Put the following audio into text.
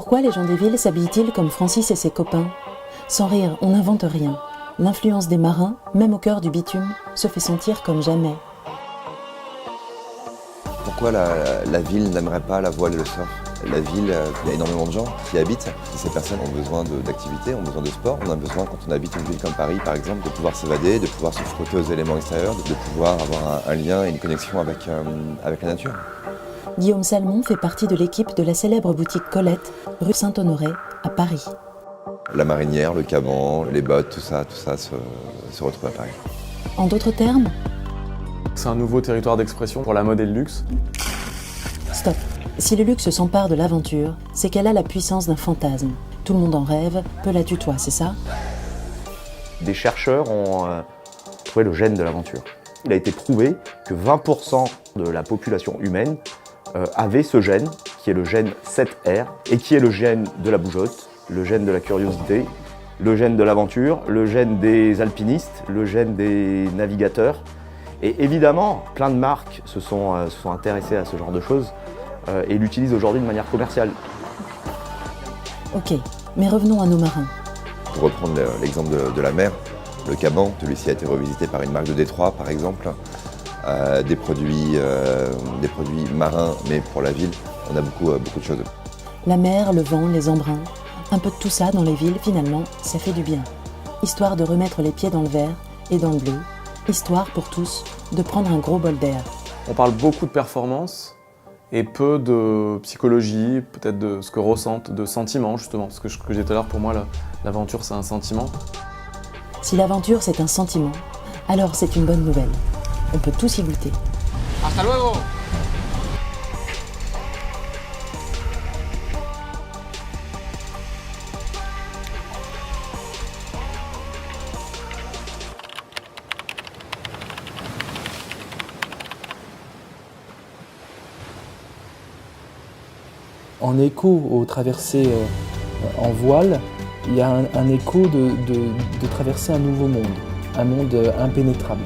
Pourquoi les gens des villes s'habillent-ils comme Francis et ses copains? Sans rire, on n'invente rien. L'influence des marins, même au cœur du bitume, se fait sentir comme jamais. Pourquoi la ville n'aimerait pas la voile et le surf? La ville, il y a énormément de gens qui y habitent. Ces personnes ont besoin d'activités, ont besoin de sport. On a besoin, quand on habite une ville comme Paris, par exemple, de pouvoir s'évader, de pouvoir se frotter aux éléments extérieurs, de pouvoir avoir un lien et une connexion avec la nature. Guillaume Salmon fait partie de l'équipe de la célèbre boutique Colette, rue Saint-Honoré, à Paris. La marinière, le caban, les bottes, tout ça se retrouve à Paris. En d'autres termes, c'est un nouveau territoire d'expression pour la mode et le luxe. stop. Si le luxe s'empare de l'aventure, c'est qu'elle a la puissance d'un fantasme. Tout le monde en rêve, peut la tutoie, c'est ça? Des chercheurs ont trouvé le gène de l'aventure. Il a été prouvé que 20% de la population humaine avait ce gène, qui est le gène 7R, et qui est le gène de la bougeotte, le gène de la curiosité, le gène de l'aventure, le gène des alpinistes, le gène des navigateurs. Et évidemment, plein de marques se sont intéressées à ce genre de choses et l'utilisent aujourd'hui de manière commerciale. Ok, mais revenons à nos marins. Pour reprendre l'exemple de la mer, le caban, celui-ci a été revisité par une marque de Détroit, par exemple. Des produits marins, mais pour la ville, on a beaucoup de choses. La mer, le vent, les embruns, un peu de tout ça dans les villes, finalement, ça fait du bien. Histoire de remettre les pieds dans le vert et dans le bleu. Histoire pour tous de prendre un gros bol d'air. On parle beaucoup de performance et peu de psychologie, peut-être de ce que ressentent, de sentiments justement. Parce que je disais tout à l'heure, pour moi, l'aventure c'est un sentiment. Si l'aventure c'est un sentiment, alors c'est une bonne nouvelle. On peut tous y goûter. Hasta luego! En écho aux traversées en voile, il y a un écho de traverser un nouveau monde, un monde impénétrable.